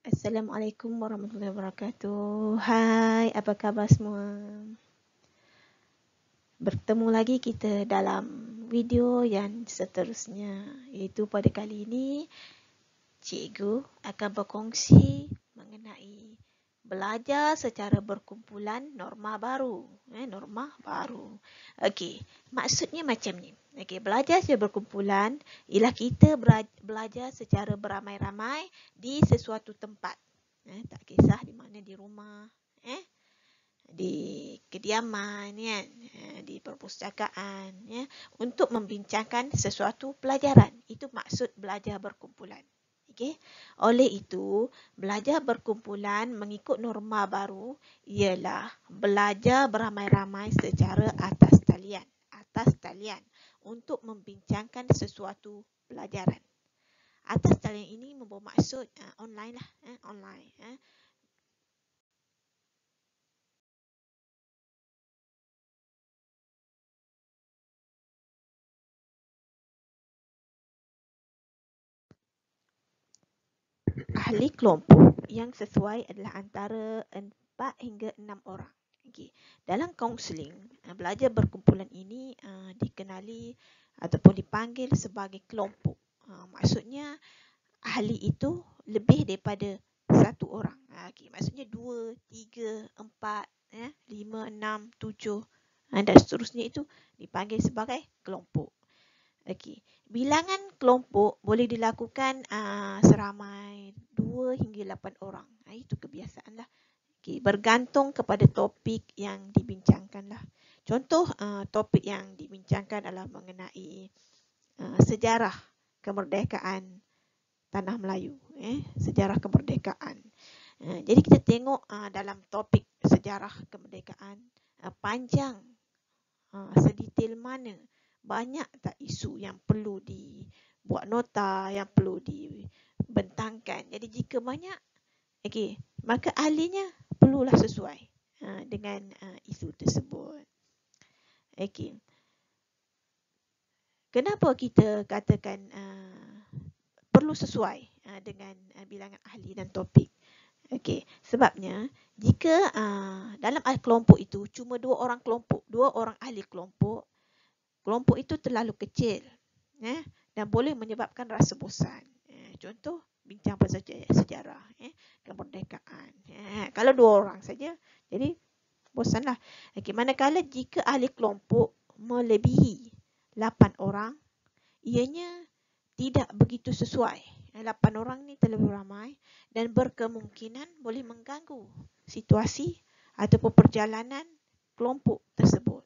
Assalamualaikum warahmatullahi wabarakatuh. Hai, apa khabar semua? Bertemu lagi kita dalam video yang seterusnya, iaitu pada kali ini cikgu akan berkongsi mengenai belajar secara berkumpulan norma baru. Norma baru. Okey, maksudnya macam ni. Okey, belajar secara berkumpulan ialah kita belajar secara beramai-ramai di sesuatu tempat. Tak kisah di mana, di rumah, di kediaman, kan? Di perpustakaan, ya, untuk membincangkan sesuatu pelajaran. Itu maksud belajar berkumpulan. Okay? Oleh itu, belajar berkumpulan mengikut norma baru ialah belajar beramai-ramai secara atas talian untuk membincangkan sesuatu pelajaran. Atas talian ini membawa maksud online lah, online. Ahli kelompok yang sesuai adalah antara 4 hingga 6 orang. Okay. Dalam kaunseling, belajar berkumpulan ini dikenali ataupun dipanggil sebagai kelompok. Maksudnya ahli itu lebih daripada satu orang. Okay. Maksudnya 2, 3, 4, 5, 6, 7 dan seterusnya itu dipanggil sebagai kelompok. Okey, bilangan kelompok boleh dilakukan seramai 2 hingga 8 orang. Itu kebiasaan lah. Okey, bergantung kepada topik yang dibincangkan lah. Contoh topik yang dibincangkan adalah mengenai sejarah kemerdekaan Tanah Melayu. Sejarah kemerdekaan. Jadi kita tengok dalam topik sejarah kemerdekaan panjang, sedetail mana, banyak tak isu yang perlu dibuat nota, yang perlu dibentangkan. Jadi jika banyak, okey, maka ahlinya perlulah sesuai dengan isu tersebut. Okey. Kenapa kita katakan perlu sesuai dengan bilangan ahli dan topik? Okey, sebabnya jika dalam kelompok itu cuma 2 orang kelompok, 2 orang ahli kelompok itu terlalu kecil, dan boleh menyebabkan rasa bosan. Contoh, bincang pasal sejarah kemerdekaan. Kalau 2 orang saja, jadi bosanlah. Okay, manakala jika ahli kelompok melebihi 8 orang, ianya tidak begitu sesuai. 8 orang ni terlalu ramai dan berkemungkinan boleh mengganggu situasi ataupun perjalanan kelompok tersebut.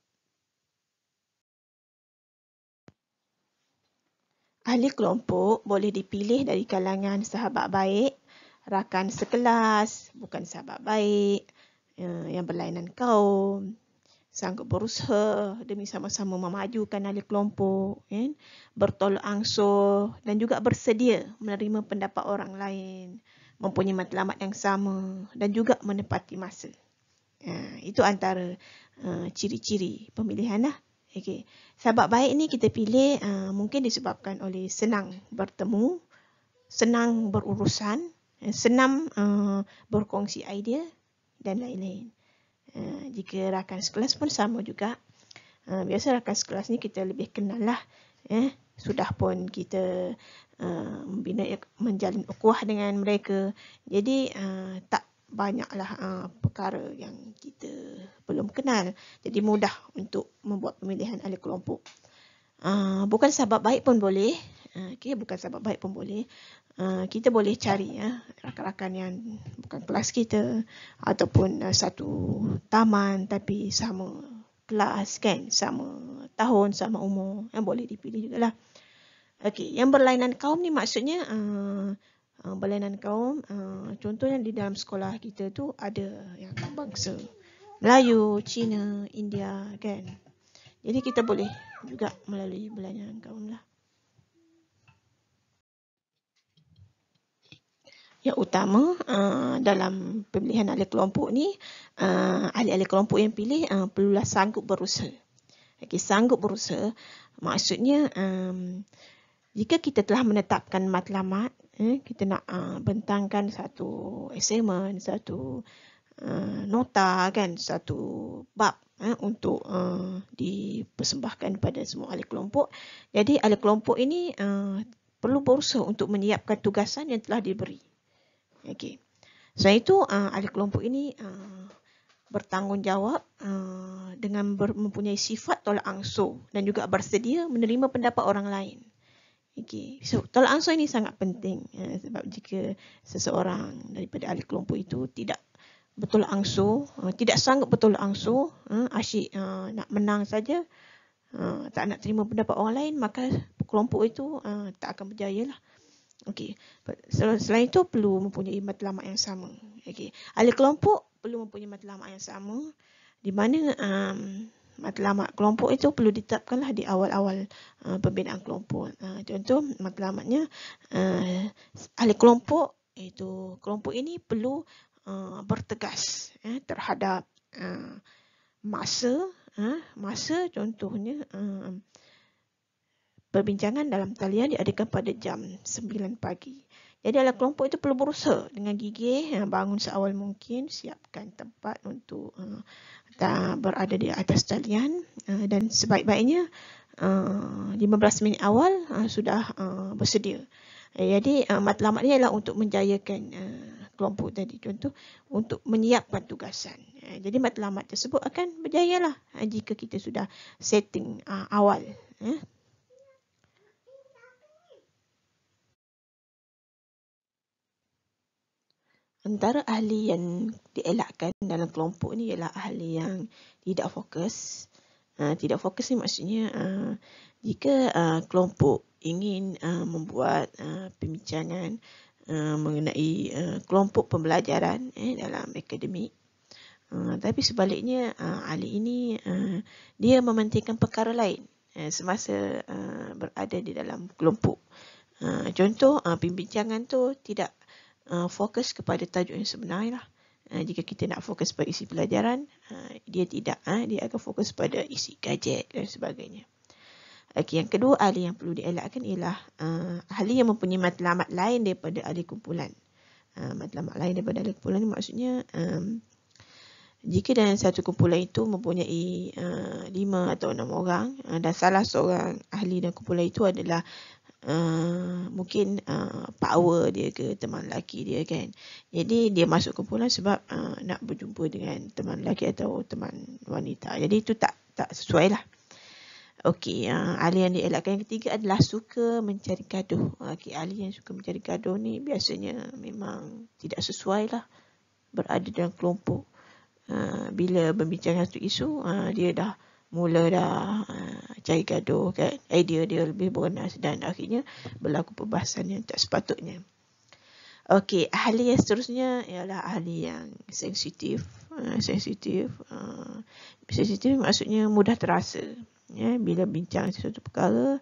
Ahli kelompok boleh dipilih dari kalangan sahabat baik, rakan sekelas, bukan sahabat baik, yang berlainan kaum, sanggup berusaha demi sama-sama memajukan ahli kelompok, bertolak ansur dan juga bersedia menerima pendapat orang lain, mempunyai matlamat yang sama dan juga menepati masa. Itu antara ciri-ciri pemilihan lah. Okay. Sahabat baik ni kita pilih mungkin disebabkan oleh senang bertemu, senang berurusan, senang berkongsi idea dan lain-lain. Jika rakan sekelas pun sama juga. Biasa rakan sekelas ni kita lebih kenal lah. Sudah pun kita menjalin ukhuwah dengan mereka. Jadi tak banyaklah perkara yang kita belum kenal. Jadi mudah untuk membuat pemilihan ahli kelompok. Bukan sahabat baik pun boleh. Bukan sahabat baik pun boleh. Kita boleh cari rakan-rakan yang bukan kelas kita ataupun satu taman tapi sama kelas, kan, sama tahun, sama umur, boleh dipilih jugalah. Okey, yang berlainan kaum ni maksudnya berlainan kaum, contohnya di dalam sekolah kita tu ada yang bangsa Melayu, Cina, India, kan. Jadi kita boleh juga melalui berlainan kaum lah. Yang utama dalam pemilihan ahli kelompok ni, ahli-ahli kelompok yang pilih perlulah sanggup berusaha. Okay, sanggup berusaha maksudnya jika kita telah menetapkan matlamat, kita nak bentangkan satu assignment, satu nota kan, satu bab untuk dipersembahkan kepada semua ahli kelompok. Jadi ahli kelompok ini perlu berusaha untuk menyiapkan tugasan yang telah diberi. Okey. Selain itu ahli kelompok ini bertanggungjawab dengan mempunyai sifat tolak ansur dan juga bersedia menerima pendapat orang lain. Okay. So, tolak ansur ini sangat penting sebab jika seseorang daripada ahli kelompok itu tidak bertolak ansur, tidak sanggup bertolak ansur, asyik nak menang saja, tak nak terima pendapat orang lain, maka kelompok itu tak akan berjaya lah. Okay. Selain itu perlu mempunyai matlamat yang sama. Okay. Ahli kelompok perlu mempunyai matlamat yang sama, di mana matlamat kelompok itu perlu ditetapkanlah di awal-awal pembinaan kelompok. Contoh matlamatnya, ahli kelompok itu kelompok ini perlu bertegas terhadap masa. Masa contohnya perbincangan dalam talian diadakan pada jam 9 pagi. Jadi ahli kelompok itu perlu berusaha dengan gigih, bangun seawal mungkin, siapkan tempat untuk berada di atas talian, dan sebaik-baiknya 15 minit awal sudah bersedia. Jadi matlamat ini adalah untuk menjayakan kelompok tadi. Contoh, untuk menyiapkan tugasan. Jadi matlamat tersebut akan berjaya lah jika kita sudah setting awal. Antara ahli yang dielakkan dalam kelompok ni ialah ahli yang tidak fokus. Tidak fokus ni maksudnya jika kelompok ingin membuat pembincangan mengenai kelompok pembelajaran dalam akademik, tapi sebaliknya ahli ini dia mementingkan perkara lain semasa berada di dalam kelompok. Contoh, pembincangan tu tidak fokus kepada tajuk yang sebenar lah. Jika kita nak fokus pada isi pelajaran, dia tidak, dia akan fokus pada isi gadget dan sebagainya. Okey, yang kedua ahli yang perlu dielakkan ialah ahli yang mempunyai matlamat lain daripada ahli kumpulan. Matlamat lain daripada ahli kumpulan ni maksudnya jika dalam satu kumpulan itu mempunyai 5 atau 6 orang dan salah seorang ahli dalam kumpulan itu adalah mungkin power dia ke teman lelaki dia kan. Jadi dia masuk kumpulan sebab nak berjumpa dengan teman lelaki atau teman wanita. Jadi itu tak sesuai lah. Okey, ahli yang dielakkan yang ketiga adalah suka mencari gaduh. Okey, ahli yang suka mencari gaduh ni biasanya memang tidak sesuai lah berada dalam kelompok. Bila berbincang satu isu, dia dah mula cari gaduh kan, idea dia lebih bernas dan akhirnya berlaku perbahasan yang tak sepatutnya. Okey, ahli yang seterusnya ialah ahli yang sensitif. Sensitif maksudnya mudah terasa. Bila bincang sesuatu perkara,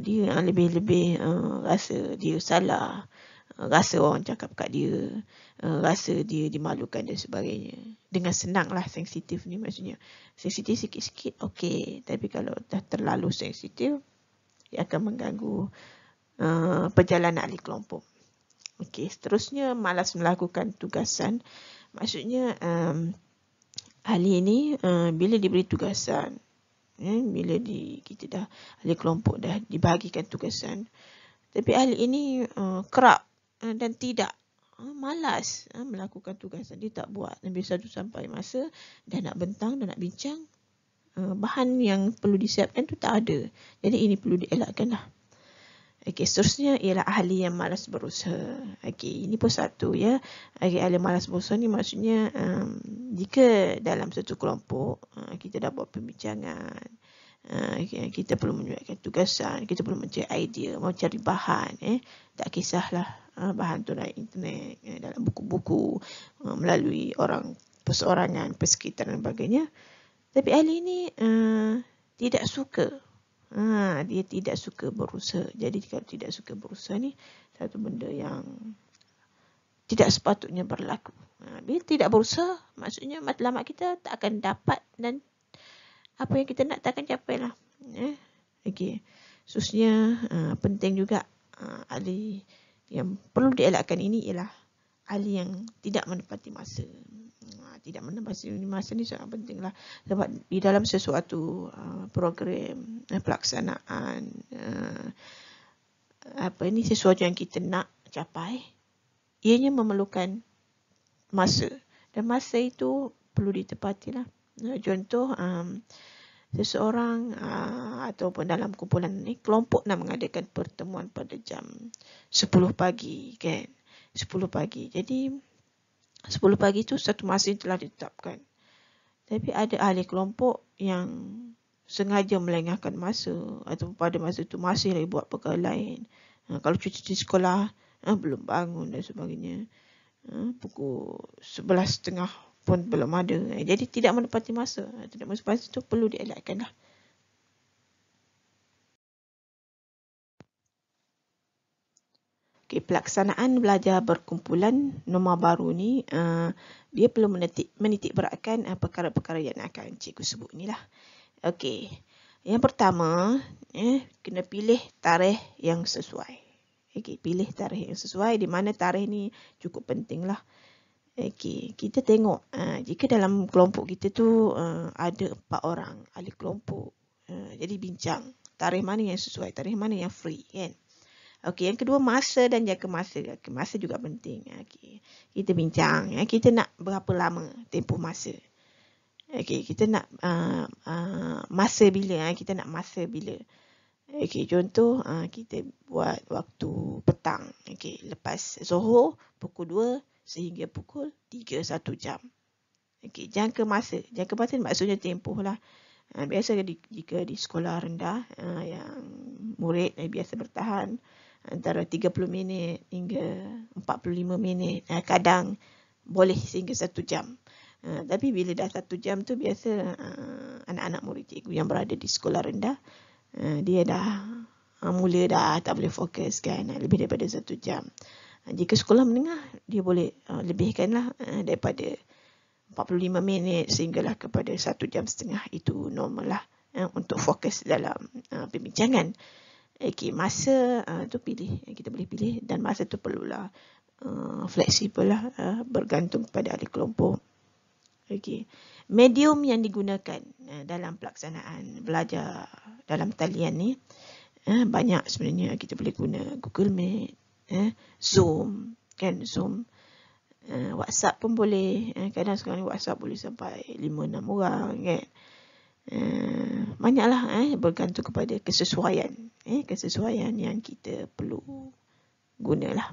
dia lebih-lebih rasa dia salah, rasa orang cakap kat dia, rasa dia dimalukan dan sebagainya. Dengan senanglah sensitif ni maksudnya. Sensitif sikit-sikit okey, tapi kalau dah terlalu sensitif, dia akan mengganggu perjalanan ahli kelompok. Okey, seterusnya malas melakukan tugasan. Maksudnya ahli ini bila diberi tugasan, bila kita dah ahli kelompok dah dibahagikan tugasan, tapi ahli ini kerap dan tidak malas melakukan tugasan, dia tak buat. Lebih satu sampai masa dah nak bentang, dah nak bincang, bahan yang perlu disiapkan tu tak ada. Jadi ini perlu dielakkan lah. Okey, seterusnya ialah ahli yang malas berusaha. Okey, ini pun satu ya. Okey, ahli malas berusaha ni maksudnya jika dalam satu kelompok kita dah buat pembincangan, kita perlu menyuarakan tugasan, kita perlu mencari idea, mau cari bahan, tak kisahlah bahan tu dari internet, dalam buku-buku, melalui orang perseorangan, persekitaran dan sebagainya. Tapi ahli ini tidak suka. Dia tidak suka berusaha. Jadi kalau tidak suka berusaha ni satu benda yang tidak sepatutnya berlaku. Bila tidak berusaha, maksudnya matlamat kita tak akan dapat dan apa yang kita nak tak akan capai lah. Okey. Khususnya penting juga ahli Yang perlu dielakkan ini ialah ahli yang tidak menepati masa. Tidak menepati masa ni sangat penting lah. Sebab di dalam sesuatu program pelaksanaan sesuatu yang kita nak capai, ianya memerlukan masa. Dan masa itu perlu ditepati lah. Contoh, seseorang ataupun dalam kumpulan ni, kelompok nak mengadakan pertemuan pada jam 10 pagi, kan? 10 pagi. Jadi 10 pagi itu satu masa yang telah ditetapkan. Tapi ada ahli kelompok yang sengaja melengahkan masa atau pada masa itu masih lagi buat perkara lain. Kalau cuti sekolah belum bangun dan sebagainya. Pukul 11.30 pun belum ada. Jadi tidak menepati masa. Tidak menepati masa itu perlu dielakkan lah. Okay, pelaksanaan belajar berkumpulan norma baru ni, dia perlu menitik beratkan perkara-perkara yang akan cikgu sebut ni lah. Okey, yang pertama, kena pilih tarikh yang sesuai. Okey, pilih tarikh yang sesuai, di mana tarikh ni cukup penting lah. Okey, kita tengok jika dalam kelompok kita tu ada 4 orang ahli kelompok, jadi bincang tarikh mana yang sesuai, tarikh mana yang free, kan? Okey, yang kedua masa dan jaga masa. Masa juga penting. Okey, kita bincang. Kita nak berapa lama tempoh masa. Okey, kita nak masa bila. Kita nak masa bila. Okey, contoh kita buat waktu petang. Okey, lepas Zohor pukul 2 sehingga pukul 3, 1 jam. Okey, jangka masa. Jangka masa maksudnya tempoh lah. Biasa jika di sekolah rendah yang murid biasa bertahan antara 30 minit hingga 45 minit. Kadang boleh sehingga 1 jam. Tapi bila dah 1 jam tu biasa anak-anak murid cikgu yang berada di sekolah rendah, dia dah mula dah tak boleh fokus, kan, lebih daripada 1 jam. Jika sekolah menengah, dia boleh lebihkanlah daripada 45 minit sehinggalah kepada 1.5 jam. Itu normal lah untuk fokus dalam perbincangan. Okey, masa tu pilih, kita boleh pilih, dan masa tu perlulah fleksibel lah, bergantung pada ahli kelompok. Okey, medium yang digunakan dalam pelaksanaan belajar dalam talian ni banyak sebenarnya. Kita boleh guna Google Meet, Zoom, kan, Zoom, WhatsApp pun boleh. Kadang sekarang ni WhatsApp boleh sampai 5-6 orang, kan. Banyaklah bergantung kepada kesesuaian yang kita perlu gunalah.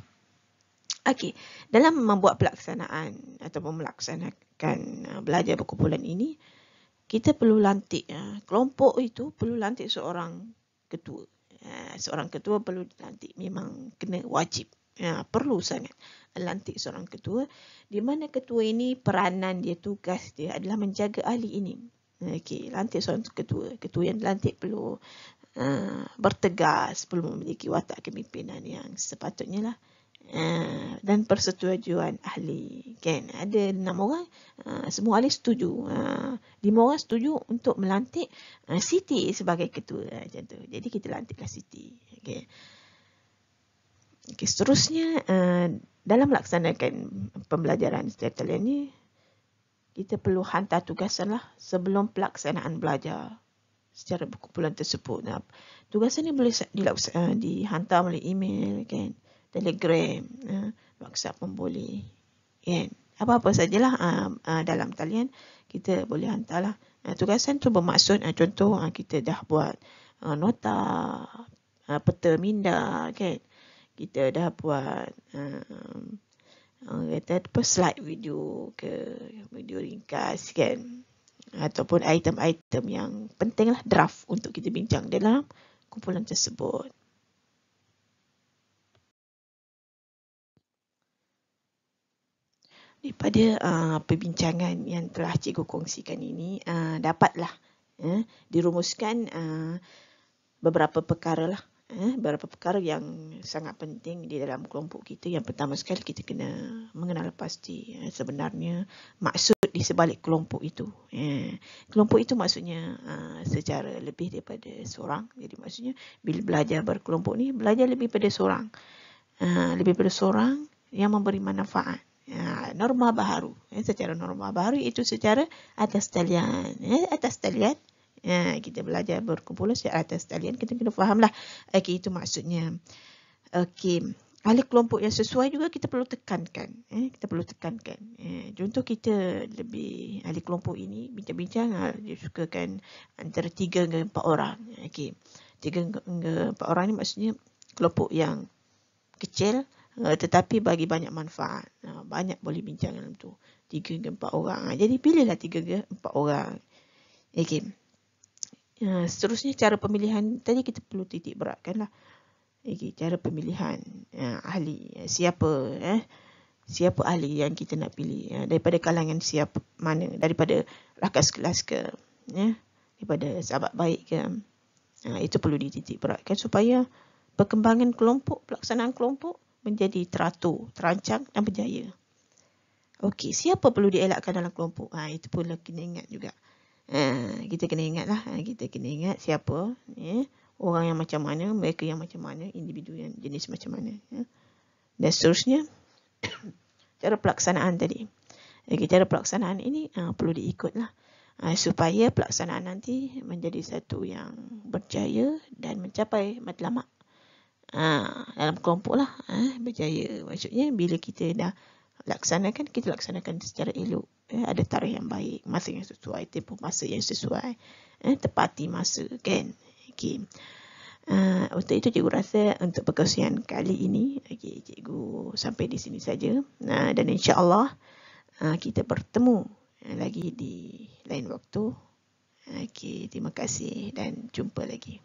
Okey, dalam membuat pelaksanaan ataupun melaksanakan belajar berkumpulan ini, kita perlu lantik kelompok itu perlu lantik seorang ketua. Seorang ketua perlu dilantik, memang kena wajib. Perlu sangat lantik seorang ketua, di mana ketua ini peranan dia, tugas dia adalah menjaga ahli ini. Okey, lantik seorang ketua. Ketua yang dilantik perlu bertegas, perlu memiliki watak kepimpinan yang sepatutnya lah, dan persetujuan ahli, kan. Ada 6 orang, semua ahli setuju, 5 orang setuju untuk melantik Siti sebagai ketua, macam tu. Jadi kita lantiklah Siti. Okey. Okey, seterusnya dalam melaksanakan pembelajaran secara talian ni, kita perlu hantar tugasan lah sebelum pelaksanaan belajar secara berkumpulan tersebut. Tugasan ni boleh dihantar melalui email, kan, Telegram, WhatsApp pun boleh, kan. Apa-apa sajalah dalam talian kita boleh hantarlah. Tugasan tu bermaksud, contoh kita dah buat nota, peta minda, kan. Kita dah buat slide video video ringkas, kan, ataupun item-item yang penting lah, draft untuk kita bincang dalam kumpulan tersebut. Daripada perbincangan yang telah cikgu kongsikan ini, dapatlah dirumuskan beberapa perkara lah. Beberapa perkara yang sangat penting di dalam kelompok kita. Yang pertama sekali, kita kena mengenal pasti sebenarnya maksud di sebalik kelompok itu. Kelompok itu maksudnya secara lebih daripada seorang. Jadi maksudnya bila belajar berkelompok ni, belajar lebih daripada seorang. lebih pada seorang yang memberi manfaat. Norma baharu. Secara norma baharu itu secara atas talian. Atas talian. Kita belajar berkumpulan secara atas talian. Kita kena fahamlah. Okey, itu maksudnya. Okey. Ahli kelompok yang sesuai juga kita perlu tekankan. Kita perlu tekankan. Contoh kita lebih ahli kelompok ini bincang-bincang, dia sukakan antara 3 hingga 4 orang. Okey. 3 hingga 4 orang ni maksudnya kelompok yang kecil tetapi bagi banyak manfaat. Banyak boleh bincang dalam tu. 3 hingga 4 orang. Jadi pilihlah 3 hingga 4 orang. Okey. Seterusnya cara pemilihan tadi kita perlu titik beratkanlah. Okay, cara pemilihan ahli. Siapa ahli yang kita nak pilih, daripada kalangan siapa mana, daripada rakan kelas ke, daripada sahabat baik ke. Itu perlu dititik beratkan supaya perkembangan kelompok, pelaksanaan kelompok menjadi teratur, terancang dan berjaya. Okey, siapa perlu dielakkan dalam kelompok? Itu pun kena ingat juga. Kita kena ingatlah, kita kena ingat siapa, orang yang macam mana, mereka yang macam mana, individu yang jenis macam mana. Dan seterusnya, cara pelaksanaan tadi. Cara pelaksanaan ini perlu diikutlah. Supaya pelaksanaan nanti menjadi satu yang berjaya dan mencapai matlamat. Dalam kelompok lah, berjaya. Maksudnya bila kita dah laksanakan, kita laksanakan secara elok. Ada tarikh yang baik, masa yang sesuai, tempoh masa yang sesuai, tepati masa kan. Okay. Untuk itu cikgu rasa untuk perkongsian kali ini, cikgu sampai di sini saja. Dan insya-Allah kita bertemu lagi di lain waktu. Terima kasih dan jumpa lagi.